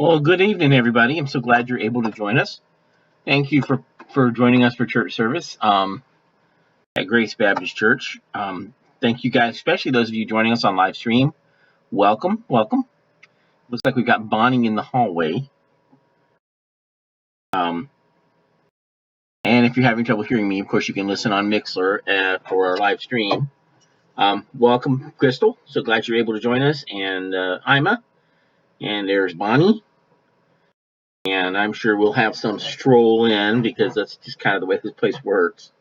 Well, good evening, everybody. I'm so glad you're able to join us. Thank you for joining us for church service at Grace Baptist Church. Thank you guys, especially those of you joining us on live stream. Welcome, welcome. Looks like we've got Bonnie in the hallway. And if you're having trouble hearing me, of course, you can listen on Mixler for our live stream. Welcome, Crystal. So glad you're able to join us. And Ima. And there's Bonnie. And I'm sure we'll have some stroll in because that's just kind of the way this place works.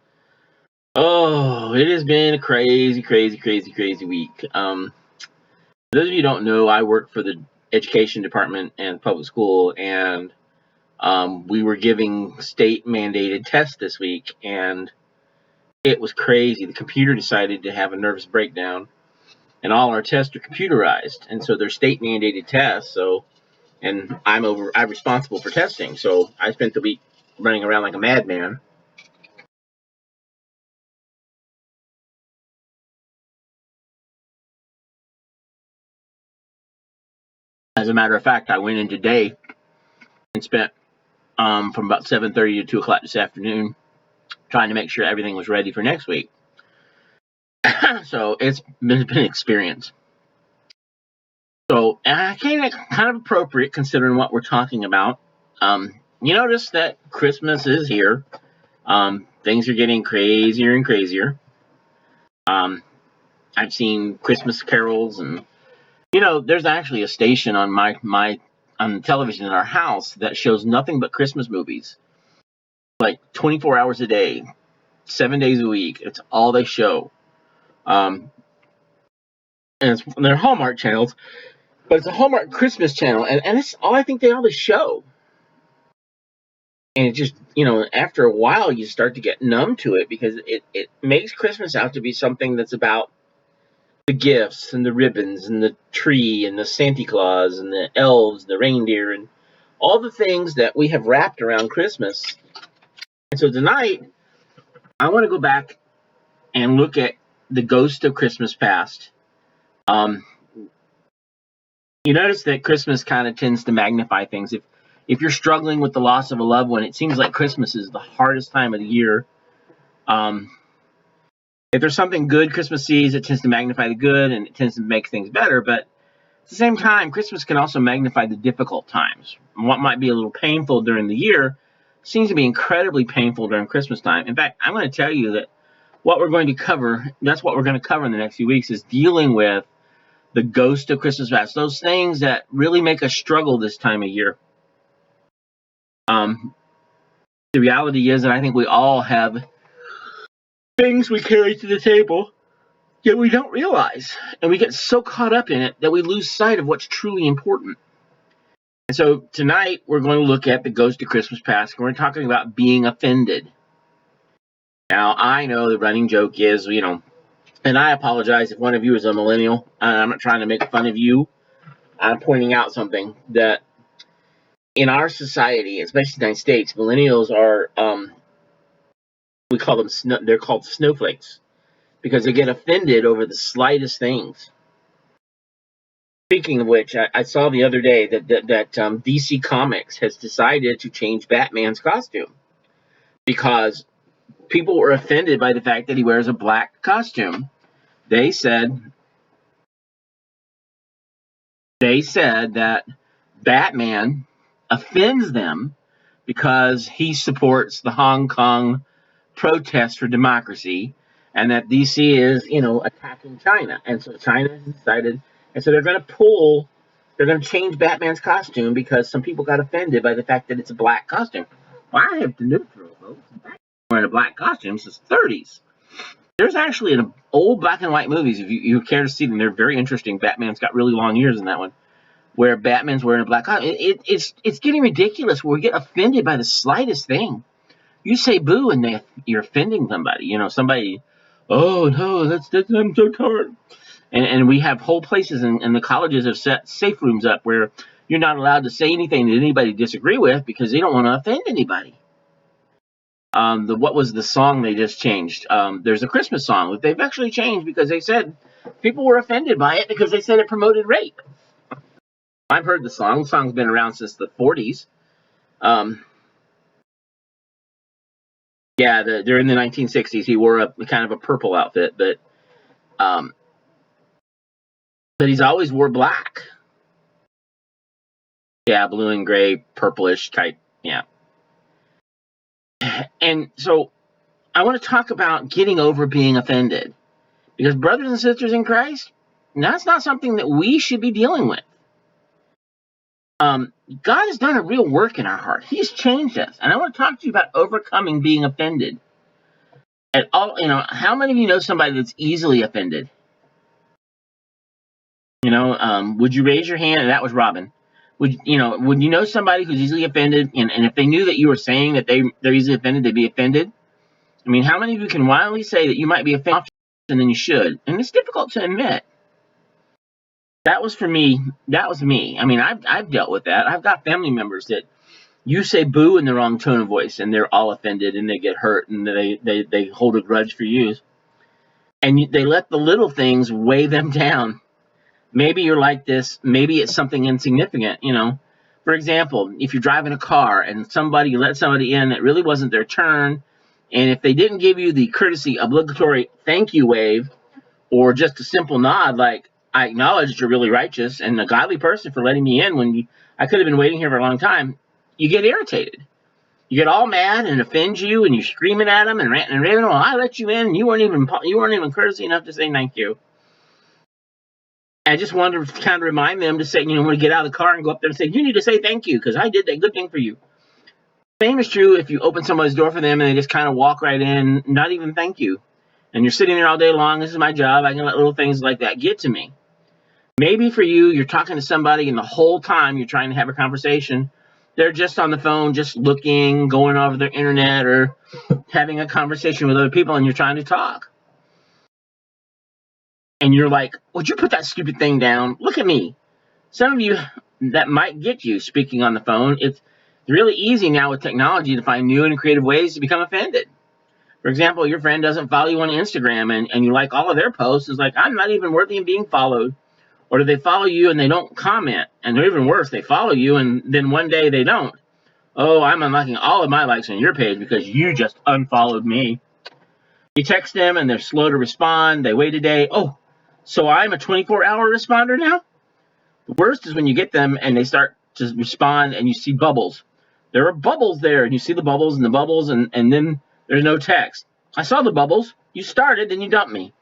Oh, it has been a crazy week. For those of you who don't know, I work for the education department and public school, and we were giving state-mandated tests this week, and it was crazy. The computer decided to have a nervous breakdown, and all our tests are computerized, and so they're state-mandated tests, and I'm responsible for testing, so I spent the week running around like a madman. As a matter of fact, I went in today and spent from about 7:30 to 2 o'clock this afternoon trying to make sure everything was ready for next week. So it's been an experience. So I think it's kind of appropriate considering what we're talking about. You notice that Christmas is here. Things are getting crazier and crazier. I've seen Christmas carols, and there's actually a station on on television in our house that shows nothing but Christmas movies, like 24 hours a day, 7 days a week. It's all they show. And they're Hallmark channels, but it's a Hallmark Christmas channel, and it's all I think they always show. And it just, after a while, you start to get numb to it because it makes Christmas out to be something that's about the gifts and the ribbons and the tree and the Santa Claus and the elves, the reindeer, and all the things that we have wrapped around Christmas. And so tonight, I want to go back and look at the ghost of Christmas past. You notice that Christmas kind of tends to magnify things. If you're struggling with the loss of a loved one, it seems like Christmas is the hardest time of the year. If there's something good Christmas sees, it tends to magnify the good, and it tends to make things better. But at the same time, Christmas can also magnify the difficult times. What might be a little painful during the year seems to be incredibly painful during Christmas time. In fact, I'm going to tell you that what we're going to cover, that's what we're going to cover in the next few weeks, is dealing with the ghost of Christmas past, those things that really make us struggle this time of year. The reality is that I think we all have things we carry to the table that we don't realize, and we get so caught up in it that we lose sight of what's truly important. And so tonight we're going to look at the ghost of Christmas past, and we're talking about being offended. Now, I know the running joke is, and I apologize if one of you is a millennial. I'm not trying to make fun of you. I'm pointing out something that in our society, especially the United States, millennials are, we call them, they're called snowflakes because they get offended over the slightest things. Speaking of which, I saw the other day that DC Comics has decided to change Batman's costume because people were offended by the fact that he wears a black costume. They said that Batman offends them because he supports the Hong Kong protest for democracy, and that DC is, attacking China. And so China has decided, and so they're going to change Batman's costume because some people got offended by the fact that it's a black costume. Well, I have to neutral, folks. Batman's wearing a black costume since the 30s. There's actually an old black and white movies, if you care to see them, they're very interesting. Batman's got really long ears in that one, where Batman's wearing a black costume. It's getting ridiculous where we get offended by the slightest thing. You say boo and you're offending somebody. Somebody, oh no, that's I'm so tired. And we have whole places and the colleges have set safe rooms up where you're not allowed to say anything that anybody disagree with because they don't want to offend anybody. What was the song they just changed? There's a Christmas song that they've actually changed because they said people were offended by it because they said it promoted rape. I've heard the song. The song's been around since the 40s. Yeah, during the 1960s, he wore a kind of a purple outfit, um, but he's always wore black. Yeah, blue and gray, purplish type. Yeah. And so I want to talk about getting over being offended. Because brothers and sisters in Christ, that's not something that we should be dealing with. God has done a real work in our heart. He's changed us. And I want to talk to you about overcoming being offended. At all, how many of you know somebody that's easily offended? Would you raise your hand? And that was Robin. Would you know somebody who's easily offended? And if they knew that you were saying that they're easily offended, they'd be offended? I mean, how many of you can wildly say that you might be offended more often than you should? And it's difficult to admit. That was for me. That was me. I mean, I've dealt with that. I've got family members that you say boo in the wrong tone of voice, and they're all offended, and they get hurt, and they hold a grudge for you. And they let the little things weigh them down. Maybe you're like this. Maybe it's something insignificant. For example, if you're driving a car and you let somebody in that really wasn't their turn, and if they didn't give you the courtesy obligatory thank you wave, or just a simple nod like, I acknowledge you're really righteous and a godly person for letting me in when I could have been waiting here for a long time, you get irritated. You get all mad and it offends you, and you're screaming at them and ranting and raving. Well, I let you in, and you weren't even courteous enough to say thank you. I just wanted to kind of remind them to say, when you get out of the car and go up there and say, you need to say thank you because I did that good thing for you. Same is true if you open somebody's door for them and they just kind of walk right in, not even thank you. And you're sitting there all day long. This is my job. I can let little things like that get to me. Maybe for you, you're talking to somebody, and the whole time you're trying to have a conversation, they're just on the phone, just looking, going over their internet, or having a conversation with other people, and you're trying to talk. And you're like, would you put that stupid thing down? Look at me. Some of you, that might get you speaking on the phone. It's really easy now with technology to find new and creative ways to become offended. For example, your friend doesn't follow you on Instagram, and you like all of their posts. It's like, I'm not even worthy of being followed. Or do they follow you and they don't comment? And they're even worse, they follow you and then one day they don't. Oh, I'm unlocking all of my likes on your page because you just unfollowed me. You text them and they're slow to respond. They wait a day. Oh, so I'm a 24-hour responder now? The worst is when you get them and they start to respond and you see bubbles. There are bubbles there, and you see the bubbles and then there's no text. I saw the bubbles. You started, then you dumped me.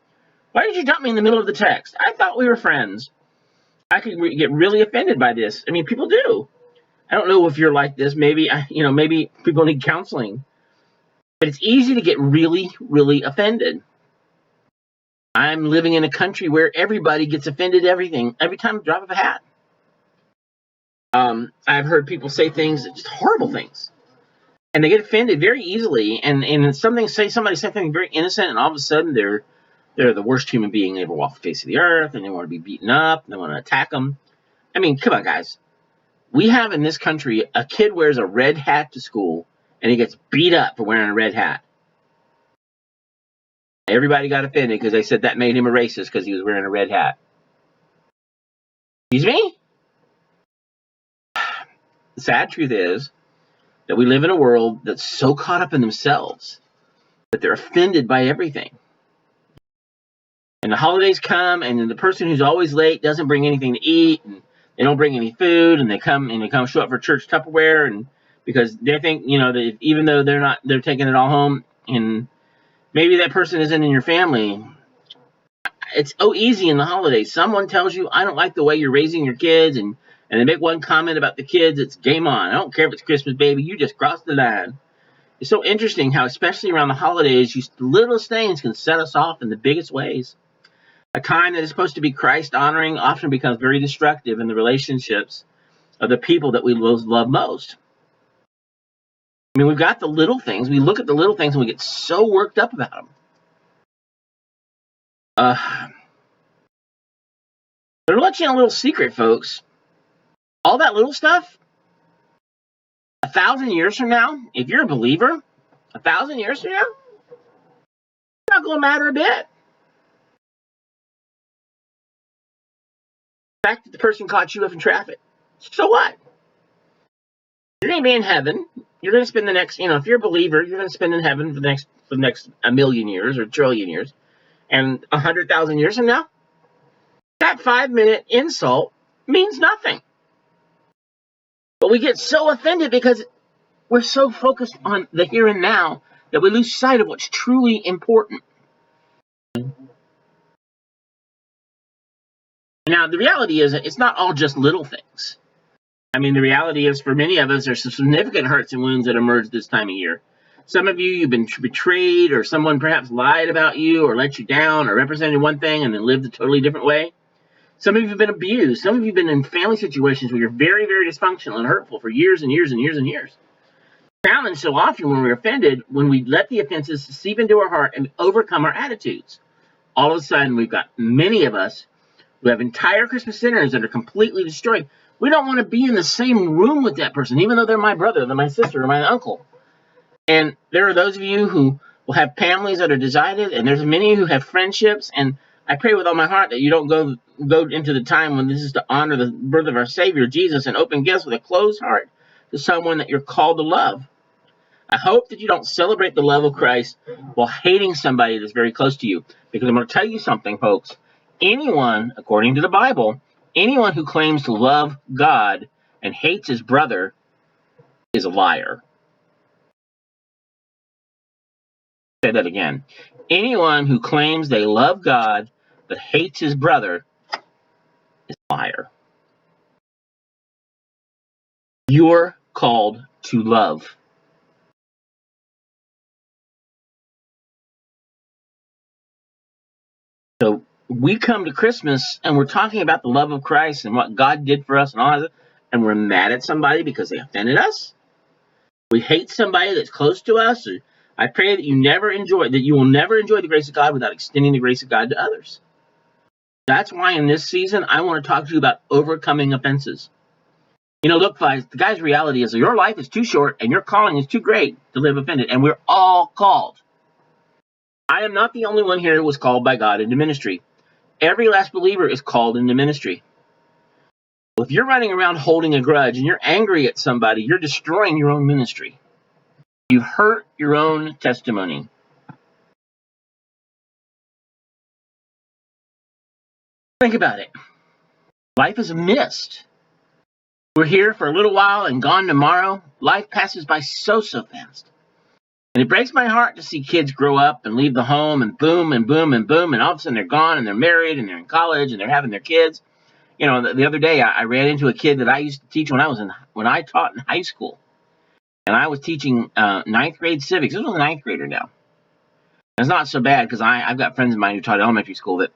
Why did you dump me in the middle of the text? I thought we were friends. I could get really offended by this. I mean, people do. I don't know if you're like this. Maybe people need counseling. But it's easy to get really, really offended. I'm living in a country where everybody gets offended at everything, every time I drop of a hat. I've heard people say things, just horrible things. And they get offended very easily. And somebody say something very innocent, and all of a sudden they're the worst human being ever walked the face of the earth, and they want to be beaten up, and they want to attack them. I mean, come on, guys. We have in this country, a kid wears a red hat to school, and he gets beat up for wearing a red hat. Everybody got offended because they said that made him a racist because he was wearing a red hat. Excuse me? The sad truth is that we live in a world that's so caught up in themselves that they're offended by everything. And the holidays come, and then the person who's always late doesn't bring anything to eat, and they don't bring any food, and they come show up for church Tupperware, and because they think that even though they're taking it all home, and maybe that person isn't in your family. It's so easy in the holidays. Someone tells you, I don't like the way you're raising your kids, and they make one comment about the kids, it's game on. I don't care if it's Christmas, baby, you just crossed the line. It's so interesting how, especially around the holidays, the littlest things can set us off in the biggest ways. A time that is supposed to be Christ-honoring often becomes very destructive in the relationships of the people that we love most. I mean, we've got the little things. We look at the little things and we get so worked up about them. But I'll let you in a little secret, folks. All that little stuff, 1,000 years from now, if you're a believer, 1,000 years from now, it's not going to matter a bit. The fact that the person caught you up in traffic, So what? You're going to be in heaven. You're going to spend the next, if you're a believer, you're going to spend in heaven for the next a million years or trillion years. And 100,000 years from now, that 5-minute insult means nothing. But we get so offended because we're so focused on the here and now that we lose sight of what's truly important. Now, the reality is that it's not all just little things. I mean, the reality is for many of us, there's some significant hurts and wounds that emerge this time of year. Some of you, you've been betrayed, or someone perhaps lied about you or let you down or represented one thing and then lived a totally different way. Some of you have been abused. Some of you have been in family situations where you're very, very dysfunctional and hurtful for years and years and years and years. Challenge so often when we're offended, when we let the offenses seep into our heart and overcome our attitudes. All of a sudden, we've got many of us who have entire Christmas dinners that are completely destroyed. We don't want to be in the same room with that person, even though they're my brother, they're my sister, or my uncle. And there are those of you who will have families that are divided, and there's many who have friendships, and I pray with all my heart that you don't go into the time when this is to honor the birth of our Savior, Jesus, and open gifts with a closed heart to someone that you're called to love. I hope that you don't celebrate the love of Christ while hating somebody that's very close to you. Because I'm going to tell you something, folks. Anyone, according to the Bible, anyone who claims to love God and hates his brother is a liar. Say that again. Anyone who claims they love God but hates his brother is a liar. You're called to love. So we come to Christmas and we're talking about the love of Christ and what God did for us and all that, and we're mad at somebody because they offended us. We hate somebody that's close to us. I pray that you will never enjoy the grace of God without extending the grace of God to others. That's why in this season, I want to talk to you about overcoming offenses. Look, guys, the guy's reality is that your life is too short and your calling is too great to live offended, and we're all called. I am not the only one here who was called by God into ministry. Every last believer is called into ministry. If you're running around holding a grudge and you're angry at somebody, you're destroying your own ministry. You've hurt your own testimony. Think about it. Life is a mist. We're here for a little while and gone tomorrow. Life passes by so fast. And it breaks my heart to see kids grow up and leave the home and boom and boom and boom, and all of a sudden they're gone and they're married and they're in college and they're having their kids. The other day I ran into a kid that I used to teach when I taught in high school. And I was teaching 9th grade civics. This was a 9th grader now. It's not so bad because I've got friends of mine who taught elementary school that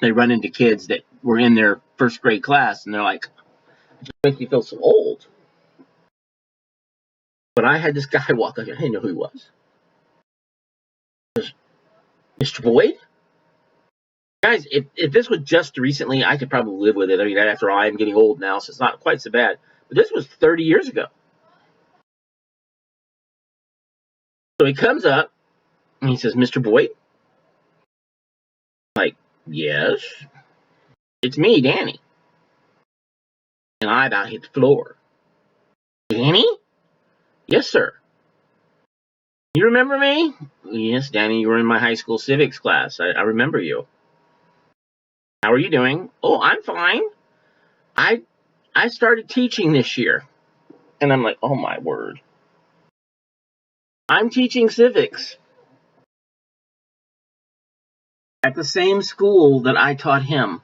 they run into kids that were in their 1st grade class and they're like, it just makes me feel so old. But I had this guy walk up. I didn't know who he was. Mr. Boyd? Guys, if this was just recently, I could probably live with it. I mean, after all, I'm getting old now, so it's not quite so bad. But this was 30 years ago. So he comes up, and he says, Mr. Boyd? I'm like, yes. It's me, Danny. And I about hit the floor. Danny? Yes, sir. You remember me? Yes, Danny, you were in my high school civics class. I remember you. How are you doing? Oh, I'm fine. I started teaching this year. And I'm like, oh my word. I'm teaching civics at the same school that I taught him.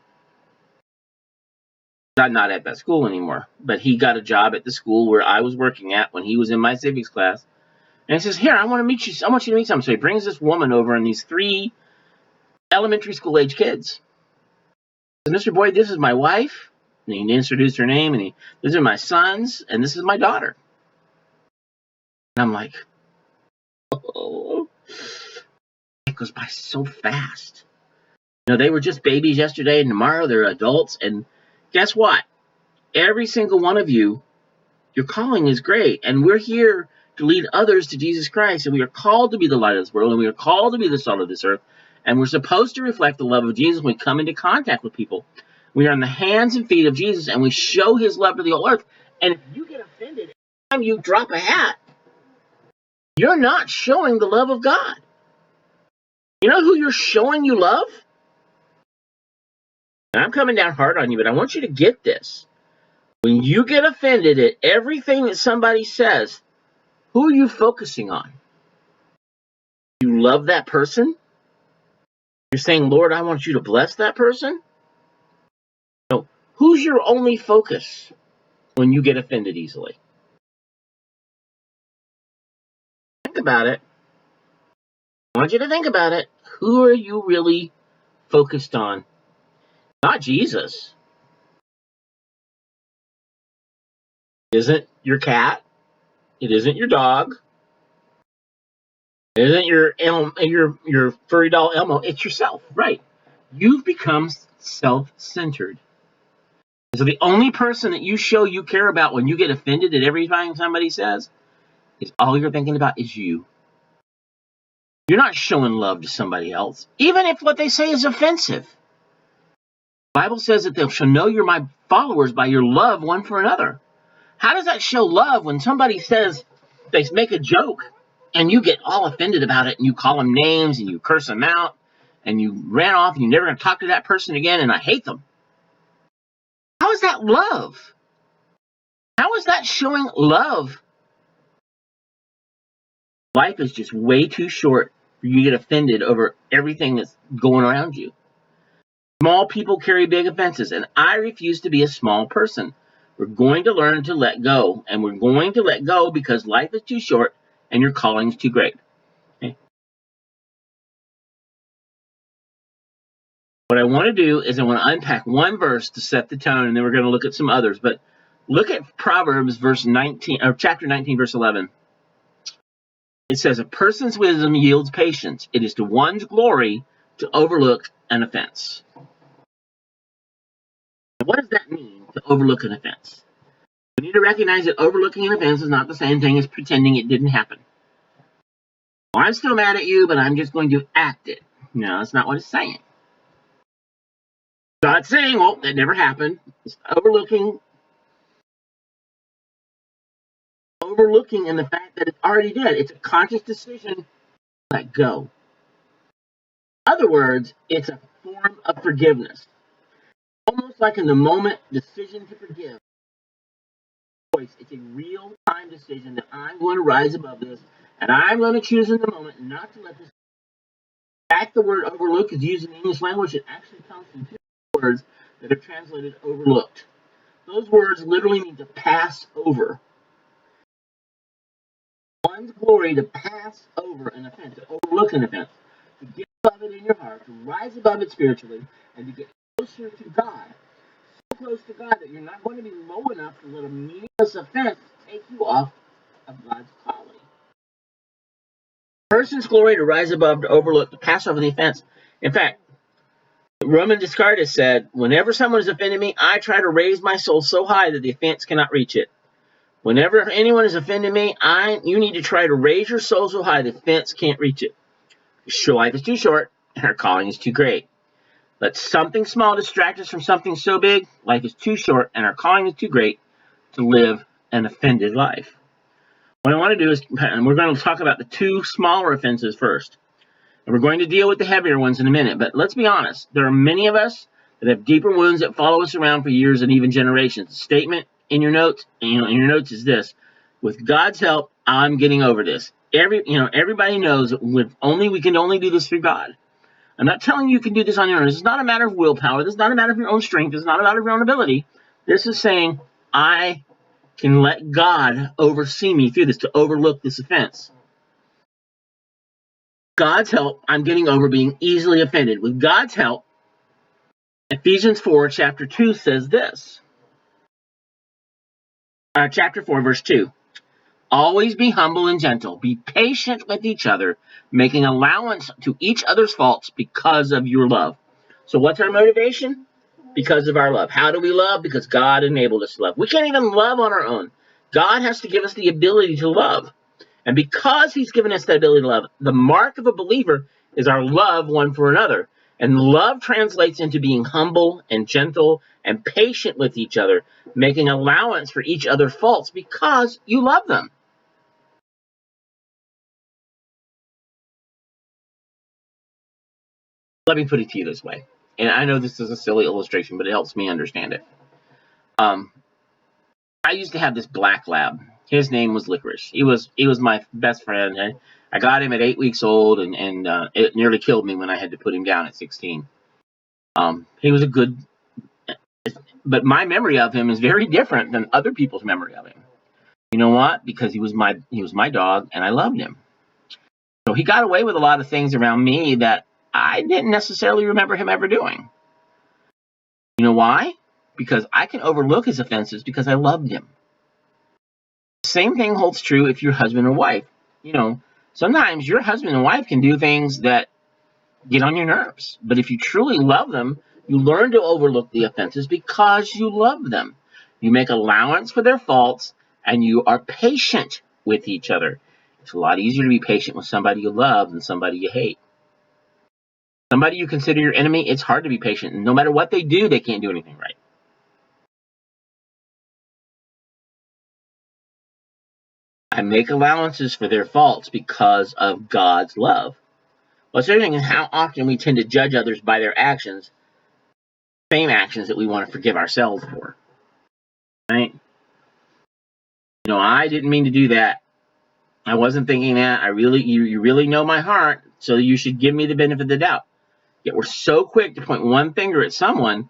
I'm not at that school anymore, but he got a job at the school where I was working at when he was in my civics class. And he says, here, I want to meet you. I want you to meet someone. So he brings this woman over and these 3 elementary school age kids. He says, Mr. Boyd, this is my wife. And he introduced her name, and these are my sons, and this is my daughter. And I'm like, oh, it goes by so fast. They were just babies yesterday, and tomorrow they're adults. And guess what? Every single one of you, your calling is great. And we're here to lead others to Jesus Christ. And we are called to be the light of this world. And we are called to be the salt of this earth. And we're supposed to reflect the love of Jesus when we come into contact with people. We are in the hands and feet of Jesus, and we show his love to the whole earth. And if you get offended every time you drop a hat, you're not showing the love of God. You know who you're showing you love? And I'm coming down hard on you, but I want you to get this. When you get offended at everything that somebody says, who are you focusing on? You love that person? You're saying, Lord, I want you to bless that person? No. Who's your only focus when you get offended easily? Think about it. I want you to think about it. Who are you really focused on? Not Jesus. It isn't your cat. It isn't your dog. It isn't your furry doll Elmo. It's yourself, right? You've become self-centered. So the only person that you show you care about when you get offended at everything somebody says is all you're thinking about is you. You're not showing love to somebody else, even if what they say is offensive. The Bible says that they shall know you're my followers by your love one for another. How does that show love when somebody says, they make a joke, and you get all offended about it, and you call them names, and you curse them out, and you ran off, and you're never going to talk to that person again, and I hate them? How is that love? How is that showing love? Life is just way too short for you to get offended over everything that's going around you. Small people carry big offenses, and I refuse to be a small person. We're going to learn to let go, and we're going to let go because life is too short and your calling is too great. Okay? What I want to do is I want to unpack one verse to set the tone, and then we're going to look at some others. But look at Proverbs verse 19, or chapter 19, verse 11. It says, a person's wisdom yields patience. It is to one's glory to overlook an offense. What does that mean, to overlook an offense? We need to recognize that overlooking an offense is not the same thing as pretending it didn't happen. Well, I'm still mad at you, but I'm just going to act it. No, that's not what it's saying. God's saying, well, that never happened. It's overlooking in the fact that it's already dead. It's a conscious decision to let go. In other words, it's a form of forgiveness. Almost like in the moment decision to forgive. It's a real-time decision that I'm going to rise above this, and I'm going to choose in the moment not to let this. In fact, the word overlook is used in the English language. It actually comes from two words that are translated overlooked. Those words literally mean to pass over. One's glory to pass over an offense, to overlook an offense, to get above it in your heart, to rise above it spiritually, and to get closer to God. So close to God that you're not going to be low enough to let a meaningless offense take you off of God's calling. A person's glory to rise above, to overlook, to pass over the offense. In fact, Roman Descartes said, whenever someone has offended me, I try to raise my soul so high that the offense cannot reach it. Whenever anyone has offended me, you need to try to raise your soul so high the offense can't reach it. Your life is too short, and our calling is too great. Let something small distract us from something so big. Life is too short, and our calling is too great to live an offended life. What I want to do is, and we're going to talk about the two smaller offenses first. And we're going to deal with the heavier ones in a minute. But let's be honest. There are many of us that have deeper wounds that follow us around for years and even generations. The statement in your notes, is this: with God's help, I'm getting over this. Everybody knows that we can only do this through God. I'm not telling you can do this on your own. This is not a matter of willpower. This is not a matter of your own strength. This is not a matter of your own ability. This is saying I can let God oversee me through this, to overlook this offense. God's help, I'm getting over being easily offended. With God's help, Ephesians 4, chapter 2 says this. Chapter 4, verse 2. Always be humble and gentle. Be patient with each other, making allowance to each other's faults because of your love. So what's our motivation? Because of our love. How do we love? Because God enabled us to love. We can't even love on our own. God has to give us the ability to love. And because he's given us the ability to love, the mark of a believer is our love one for another. And love translates into being humble and gentle and patient with each other, making allowance for each other's faults because you love them. Let me put it to you this way. And I know this is a silly illustration, but it helps me understand it. I used to have this black lab. His name was Licorice. He was my best friend. I got him at 8 weeks old, and it nearly killed me when I had to put him down at 16. He was a good, but my memory of him is very different than other people's memory of him. You know what? Because he was my dog, and I loved him. So he got away with a lot of things around me that I didn't necessarily remember him ever doing. You know why? Because I can overlook his offenses because I loved him. Same thing holds true if you're husband or wife. Sometimes your husband and wife can do things that get on your nerves. But if you truly love them, you learn to overlook the offenses because you love them. You make allowance for their faults, and you are patient with each other. It's a lot easier to be patient with somebody you love than somebody you hate. Somebody you consider your enemy, it's hard to be patient. No matter what they do, they can't do anything right. I make allowances for their faults because of God's love. What's interesting is how often we tend to judge others by their actions, same actions that we want to forgive ourselves for. Right? I didn't mean to do that. I wasn't thinking that. You really know my heart, so you should give me the benefit of the doubt. Yet we're so quick to point one finger at someone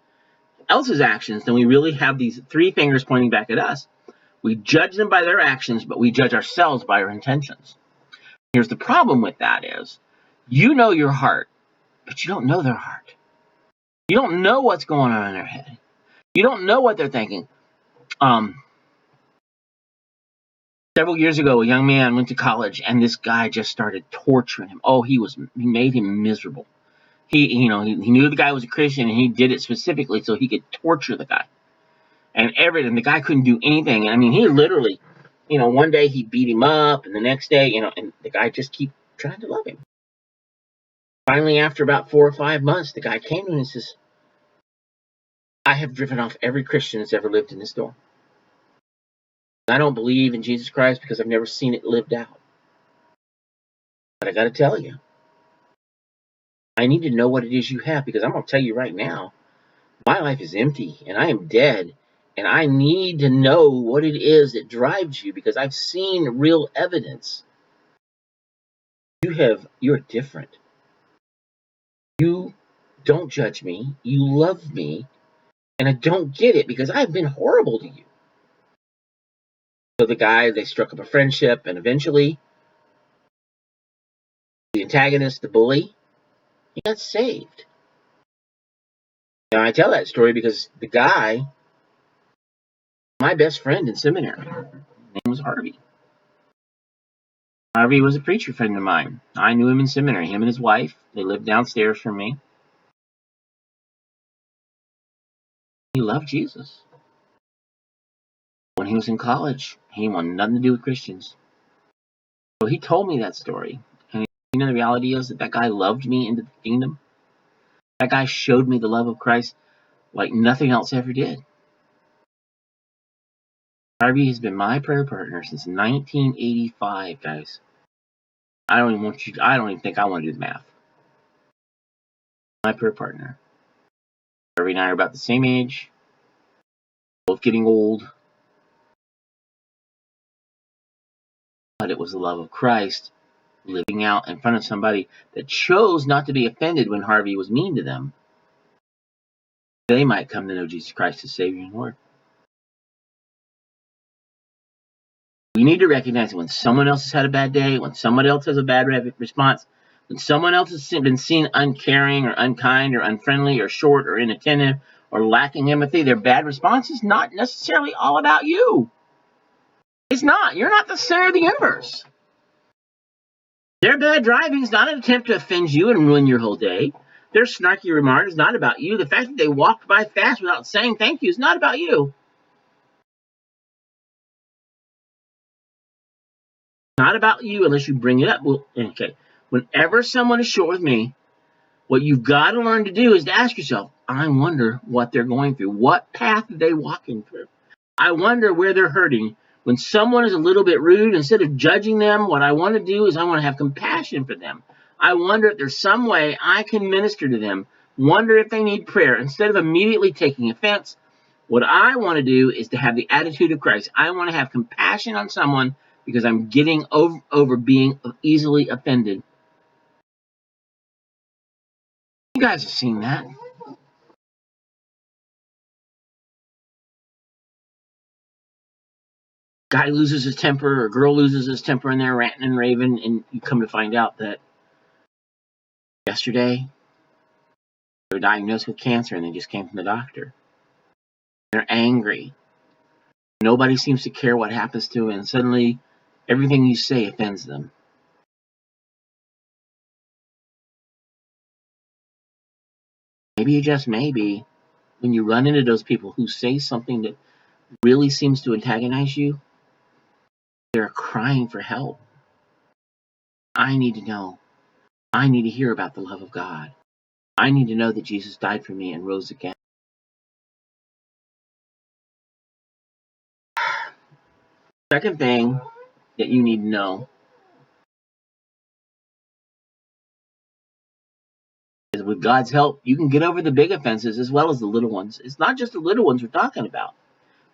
else's actions, then we really have these three fingers pointing back at us. We judge them by their actions, but we judge ourselves by our intentions. Here's the problem with that is, you know your heart, but you don't know their heart. You don't know what's going on in their head. You don't know what they're thinking. Several years ago, a young man went to college, and this guy just started torturing him. Oh, he made him miserable. He knew the guy was a Christian, and he did it specifically so he could torture the guy. And everything, the guy couldn't do anything. I mean, he literally, one day he beat him up, and the next day, and the guy just keep trying to love him. Finally, after about 4 or 5 months, the guy came to him and says, I have driven off every Christian that's ever lived in this dorm. I don't believe in Jesus Christ because I've never seen it lived out. But I got to tell you, I need to know what it is you have, because I'm going to tell you right now, my life is empty and I am dead, and I need to know what it is that drives you, because I've seen real evidence. You're different. You don't judge me. You love me, and I don't get it because I've been horrible to you. So they struck up a friendship, and eventually the antagonist, the bully, he got saved. Now, I tell that story because the guy, my best friend in seminary, his name was Harvey. Harvey was a preacher friend of mine. I knew him in seminary. Him and his wife, they lived downstairs from me. He loved Jesus. When he was in college, he wanted nothing to do with Christians. So he told me that story. And the reality is that guy loved me into the kingdom. That guy showed me the love of Christ like nothing else ever did. Harvey has been my prayer partner since 1985, guys. I don't even think I want to do the math. My prayer partner. Harvey and I are about the same age. Both getting old. But it was the love of Christ living out in front of somebody that chose not to be offended when Harvey was mean to them. They might come to know Jesus Christ as Savior and Lord. We need to recognize that when someone else has had a bad day, when someone else has a bad response, when someone else has been seen uncaring or unkind or unfriendly or short or inattentive or lacking empathy, their bad response is not necessarily all about you. It's not. You're not the center of the universe. Their bad driving is not an attempt to offend you and ruin your whole day. Their snarky remark is not about you. The fact that they walked by fast without saying thank you is not about you. Not about you unless you bring it up. Well, okay. Whenever someone is short with me, What you've got to learn to do is to ask yourself, I wonder what they're going through. What path are they walking through? I wonder where they're hurting. When someone is a little bit rude, instead of judging them, what I want to do is I want to have compassion for them. I wonder if there's some way I can minister to them. Wonder if they need prayer. Instead of immediately taking offense, what I want to do is to have the attitude of Christ. I want to have compassion on someone because I'm getting over being easily offended. You guys have seen that. Guy loses his temper or girl loses his temper and they're ranting and raving, and you come to find out that yesterday they were diagnosed with cancer and they just came from the doctor. They're angry. Nobody seems to care what happens to them, and suddenly everything you say offends them. Maybe, just maybe, when you run into those people who say something that really seems to antagonize you, they're crying for help. I need to know. I need to hear about the love of God. I need to know that Jesus died for me and rose again. Second thing that you need to know is with God's help, you can get over the big offenses as well as the little ones. It's not just the little ones we're talking about.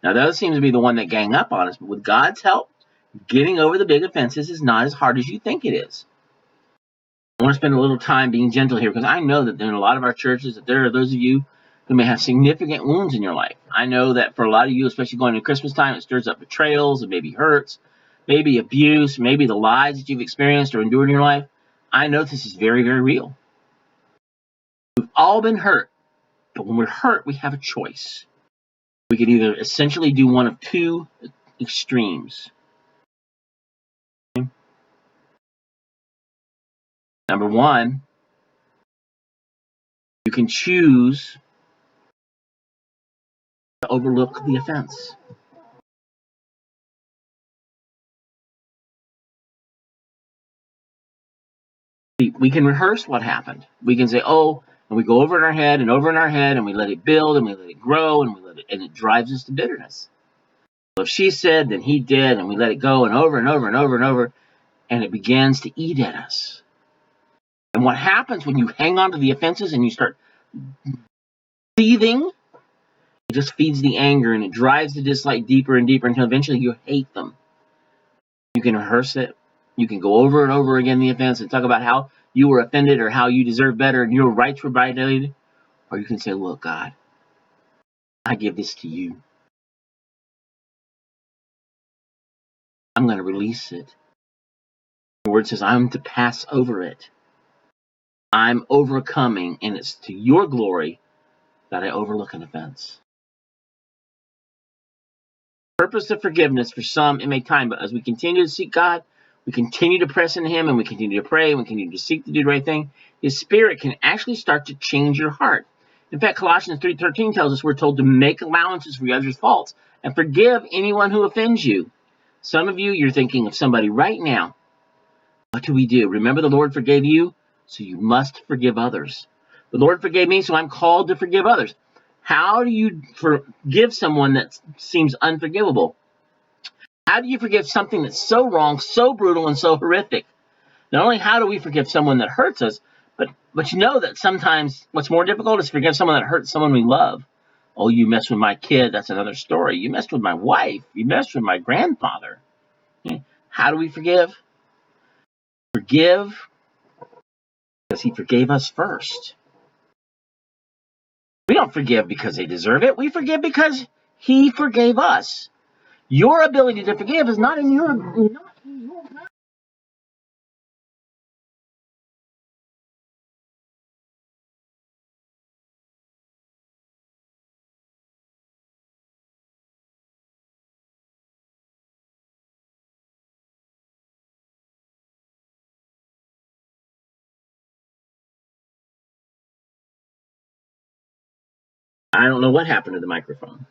Now, those seem to be the one that gang up on us, but with God's help, getting over the big offenses is not as hard as you think it is. I want to spend a little time being gentle here because I know that in a lot of our churches that there are those of you who may have significant wounds in your life. I know that for a lot of you, especially going to Christmas time, it stirs up betrayals and maybe hurts, maybe abuse, maybe the lies that you've experienced or endured in your life. I know this is very, very real. We've all been hurt, but when we're hurt, we have a choice. We could either essentially do one of two extremes. Number one, you can choose to overlook the offense. We can rehearse what happened. We can say, oh, and we go over in our head and over in our head, and we let it build and we let it grow and it drives us to bitterness. So if she said, then he did, and we let it go and over and over and over and over, and it begins to eat at us. And what happens when you hang on to the offenses and you start seething, it just feeds the anger and it drives the dislike deeper and deeper until eventually you hate them. You can rehearse it. You can go over and over again the offense and talk about how you were offended or how you deserve better and your rights were violated. Or you can say, look, God, I give this to you. I'm going to release it. The word says I'm to pass over it. I'm overcoming, and it's to your glory that I overlook an offense. Purpose of forgiveness for some, it may time, but as we continue to seek God, we continue to press into Him, and we continue to pray, and we continue to seek to do the right thing, His Spirit can actually start to change your heart. In fact, Colossians 3:13 tells us we're told to make allowances for others' faults and forgive anyone who offends you. Some of you, you're thinking of somebody right now. What do we do? Remember, the Lord forgave you, so you must forgive others. The Lord forgave me, so I'm called to forgive others. How do you forgive someone that seems unforgivable? How do you forgive something that's so wrong, so brutal, and so horrific? Not only how do we forgive someone that hurts us, but you know that sometimes what's more difficult is forgive someone that hurts someone we love. Oh, you messed with my kid, that's another story. You messed with my wife. You messed with my grandfather. Okay. How do we forgive? Forgive because He forgave us first. We don't forgive because they deserve it. We forgive because He forgave us. Your ability to forgive is not in your I don't know what happened to the microphone.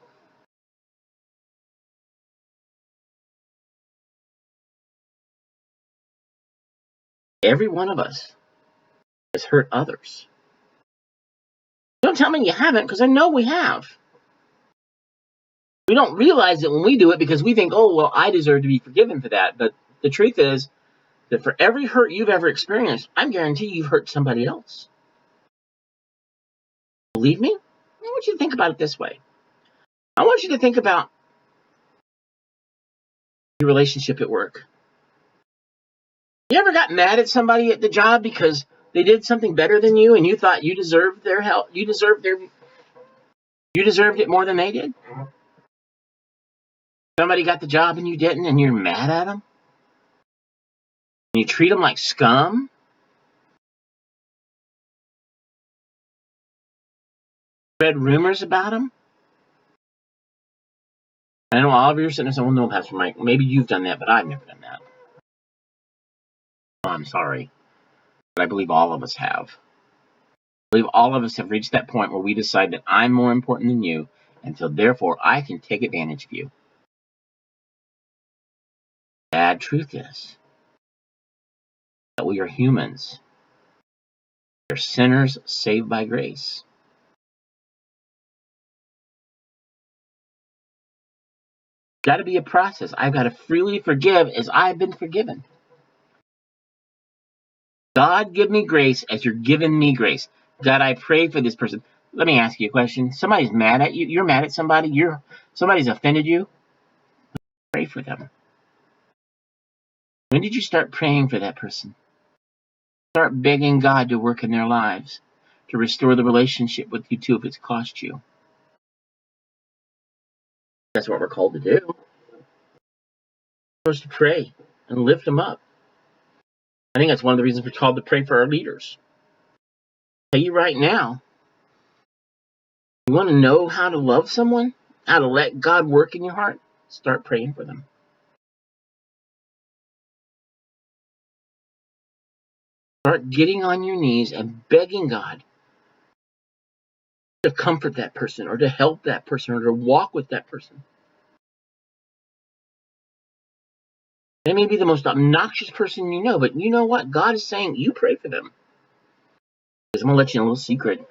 Every one of us has hurt others. Don't tell me you haven't, because I know we have. We don't realize it when we do it because we think, oh, well, I deserve to be forgiven for that. But the truth is that for every hurt you've ever experienced, I guarantee you've hurt somebody else. Believe me? I want you to think about it this way. I want you to think about your relationship at work. You ever got mad at somebody at the job because they did something better than you and you thought you deserved their help? You deserved it more than they did? Somebody got the job and you didn't, and you're mad at them? And you treat them like scum? Read rumors about them? I know all of you are sitting there saying, well, no, Pastor Mike, maybe you've done that, but I've never done that. Oh, I'm sorry. But I believe all of us have. I believe all of us have reached that point where we decide that I'm more important than you, and so therefore I can take advantage of you. The sad truth is that we are humans. We are sinners saved by grace. Got to be a process. I've got to freely forgive as I've been forgiven. God, give me grace as you're giving me grace. God, I pray for this person. Let me ask you a question. Somebody's mad at you. You're mad at somebody. Somebody's offended you. Pray for them. When did you start praying for that person? Start begging God to work in their lives, to restore the relationship with you too if it's cost you. That's what we're called to do. We're supposed to pray and lift them up. I think that's one of the reasons we're called to pray for our leaders. I'll tell you right now, you want to know how to love someone? How to let God work in your heart? Start praying for them. Start getting on your knees and begging God to comfort that person or to help that person or to walk with that person. They may be the most obnoxious person you know, but you know what? God is saying you pray for them. Because I'm going to let you know a little secret.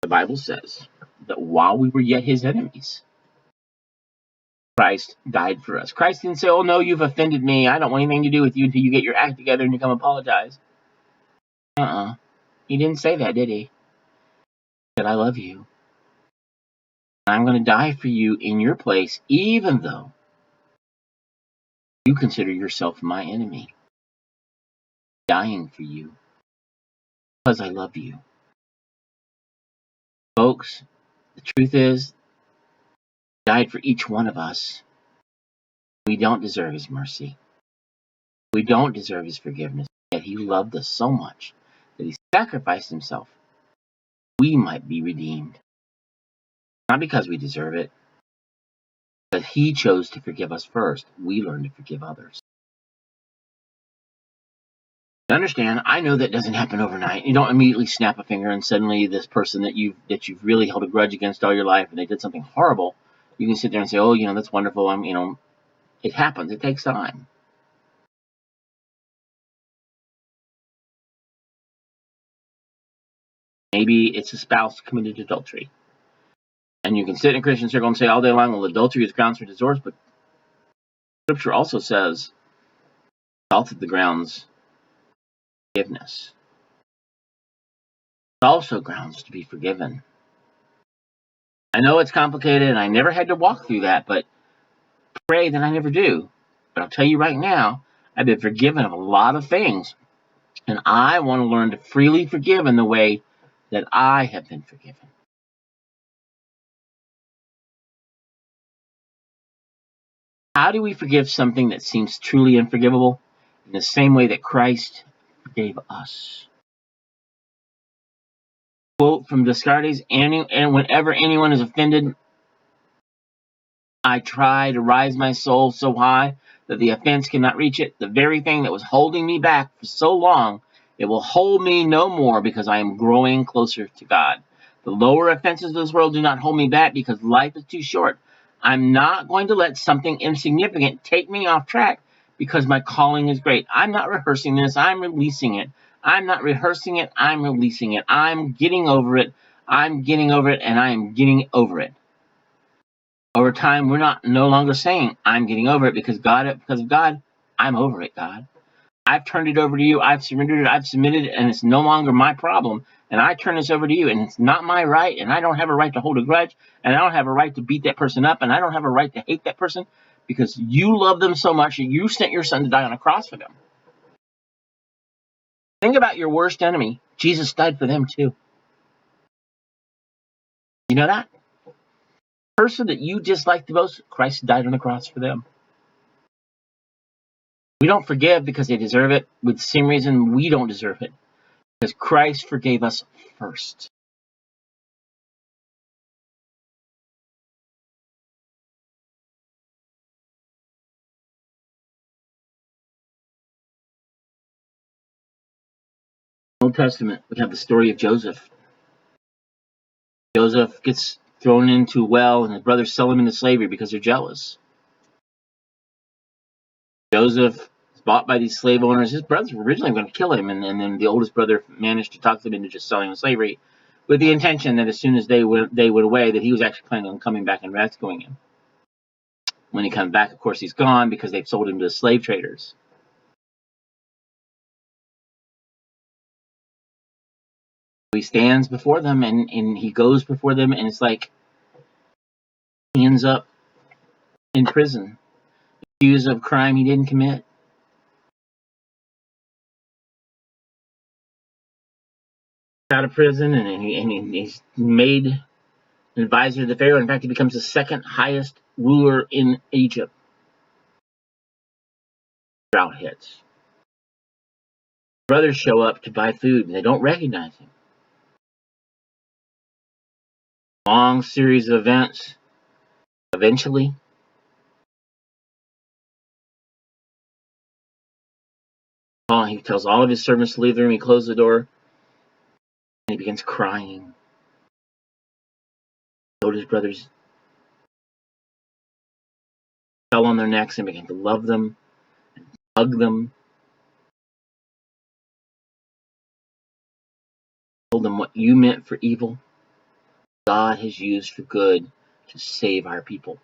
The Bible says that while we were yet his enemies, Christ died for us. Christ didn't say, oh no, you've offended me. I don't want anything to do with you until you get your act together and you come apologize. He didn't say that, did he? He said, I love you. I'm going to die for you in your place, even though you consider yourself my enemy. Dying for you because I love you. Folks, the truth is, he died for each one of us. We don't deserve his mercy. We don't deserve his forgiveness. Yet he loved us so much that he sacrificed himself. We might be redeemed. Not because we deserve it, but he chose to forgive us first. We learn to forgive others. Understand, I know that doesn't happen overnight. You don't immediately snap a finger and suddenly this person that you've really held a grudge against all your life and they did something horrible, you can sit there and say, oh, that's wonderful. It happens. It takes time. Maybe it's a spouse committed adultery. And you can sit in a Christian circle and say all day long, well, adultery is grounds for divorce, but Scripture also says, salt of the grounds, forgiveness. It's also grounds to be forgiven. I know it's complicated, and I never had to walk through that, but pray that I never do. But I'll tell you right now, I've been forgiven of a lot of things, and I want to learn to freely forgive in the way that I have been forgiven. How do we forgive something that seems truly unforgivable? In the same way that Christ forgave us. Quote from Descartes, and whenever anyone is offended, I try to rise my soul so high that the offense cannot reach it. The very thing that was holding me back for so long, it will hold me no more because I am growing closer to God. The lower offenses of this world do not hold me back because life is too short. I'm not going to let something insignificant take me off track because my calling is great. I'm not rehearsing this. I'm releasing it. I'm not rehearsing it. I'm releasing it. I'm getting over it. I'm getting over it, and I am getting over it. Over time, we're no longer saying I'm getting over it because of God, I'm over it, God. I've turned it over to you. I've surrendered it. I've submitted it, and it's no longer my problem. And I turn this over to you, and it's not my right, and I don't have a right to hold a grudge, and I don't have a right to beat that person up, and I don't have a right to hate that person because you love them so much that you sent your son to die on a cross for them. Think about your worst enemy. Jesus died for them too. You know that? The person that you dislike the most, Christ died on the cross for them. We don't forgive because they deserve it. With the same reason we don't deserve it. Because Christ forgave us first. Old Testament, we have the story of Joseph. Joseph gets thrown into a well, and his brothers sell him into slavery because they're jealous. Joseph is bought by these slave owners. His brothers were originally going to kill him, and then the oldest brother managed to talk them into just selling him into slavery, with the intention that as soon as they went away, that he was actually planning on coming back and rescuing him. When he comes back, of course, he's gone because they've sold him to the slave traders. He stands before them, and he goes before them, and it's like he ends up in prison, accused of a crime he didn't commit. Out of prison, and he's made an advisor to the Pharaoh. In fact, he becomes the second highest ruler in Egypt. Drought hits. Brothers show up to buy food, and they don't recognize him. Long series of events. Eventually, he tells all of his servants to leave the room. He closes the door, and he begins crying. So his brothers fell on their necks and began to love them, and hug them, told them what you meant for evil, God has used for good to save our people.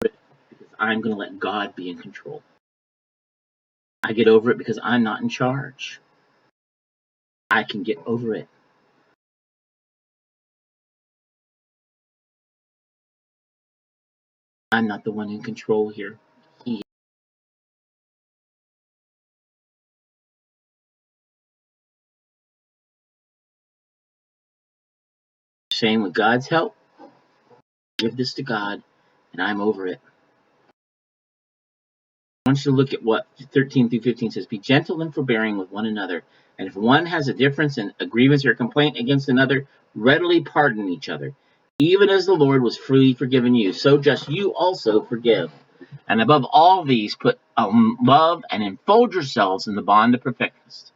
Because I'm going to let God be in control. I get over it because I'm not in charge. I can get over it. I'm not the one in control here. He is. Shame, with God's help, give this to God, and I'm over it. I want you to look at what 13 through 15 says. Be gentle and forbearing with one another, and if one has a difference in a grievance or a complaint against another, readily pardon each other. Even as the Lord was freely forgiven you, so just you also forgive. And above all these, put love and enfold yourselves in the bond of perfectness,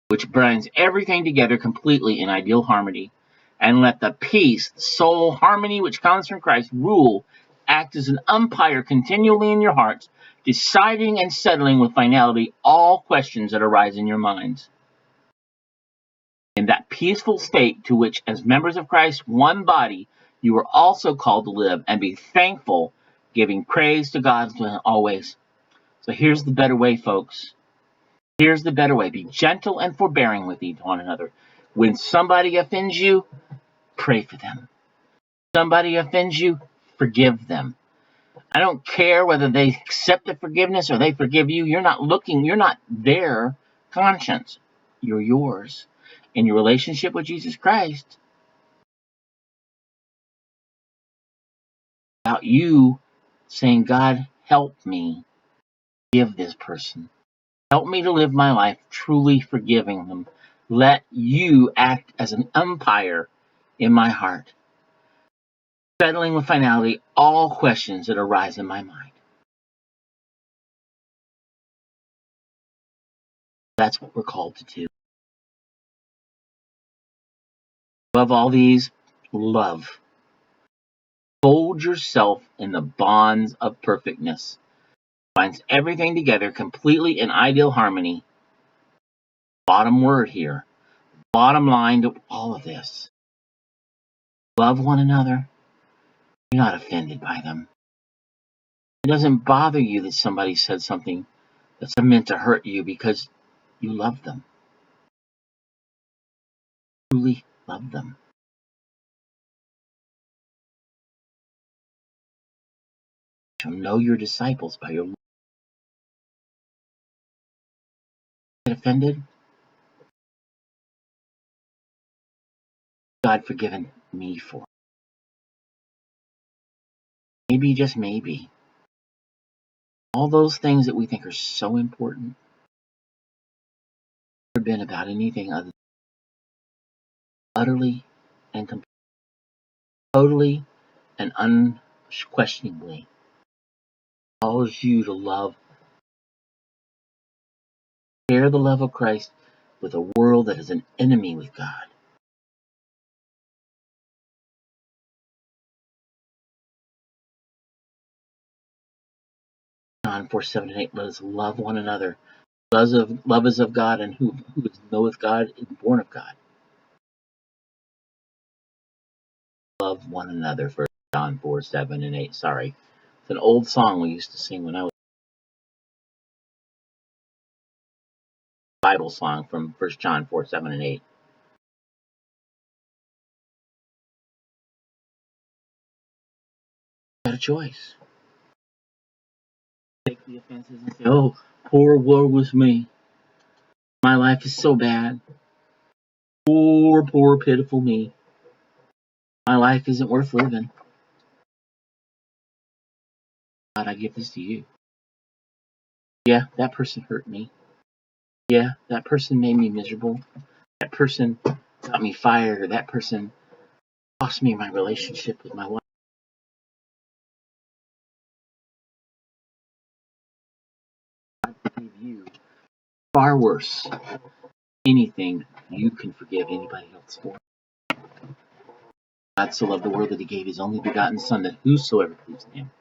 which binds everything together completely in ideal harmony. And let the peace, the soul harmony which comes from Christ, rule, act as an umpire continually in your hearts, deciding and settling with finality all questions that arise in your minds. In that peaceful state to which, as members of Christ, one body, you are also called to live, and be thankful, giving praise to God always. So here's the better way, folks. Here's the better way. Be gentle and forbearing with one another. When somebody offends you, pray for them. Somebody offends you, forgive them. I don't care whether they accept the forgiveness or they forgive you. You're not their conscience. You're yours. In your relationship with Jesus Christ, about you saying, God, help me forgive this person. Help me to live my life truly forgiving them. Let you act as an umpire in my heart, settling with finality all questions that arise in my mind. That's what we're called to do. Above all these, love. Fold yourself in the bonds of perfectness. Binds everything together completely in ideal harmony. Bottom word here. Bottom line to all of this. Love one another. You're not offended by them. It doesn't bother you that somebody said something that's meant to hurt you because you love them. Truly love them. You'll know your disciples by your love. Get offended? God forgiven me for. Maybe, just maybe, all those things that we think are so important have been about anything other than utterly and completely, totally and unquestioningly calls you to love, share the love of Christ with a world that is an enemy with God. John 4:7-8, let us love one another. Love is of God, and who knoweth God is born of God. Love one another, 1 John 4:7-8. Sorry. It's an old song we used to sing when I was a Bible song from 1 John 4:7-8. Got a choice. Take the offenses and say, oh, poor woe was me. My life is so bad. Poor, pitiful me. My life isn't worth living. God, I give this to you. Yeah, that person hurt me. Yeah, that person made me miserable. That person got me fired, or that person cost me my relationship with my wife. I forgive you. Far worse. Anything you can forgive anybody else for. God so loved the world that he gave his only begotten Son, that whosoever believes in him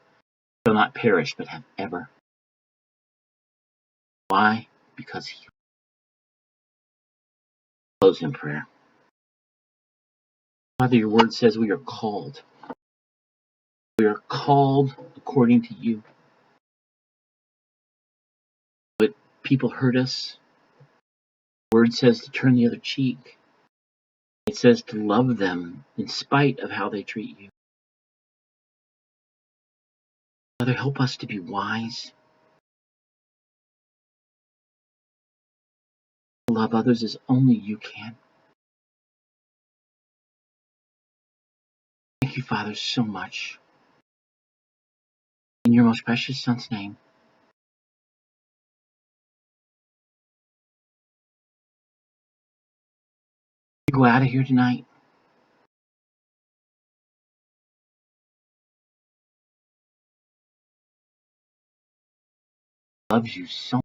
shall not perish but have ever. Why? Because he close in prayer. Father, your word says we are called. We are called according to you. But people hurt us. The word says to turn the other cheek. It says to love them in spite of how they treat you. Father, help us to be wise. To love others as only you can. Thank you, Father, so much. In your most precious Son's name. You go out of here tonight. Loves you so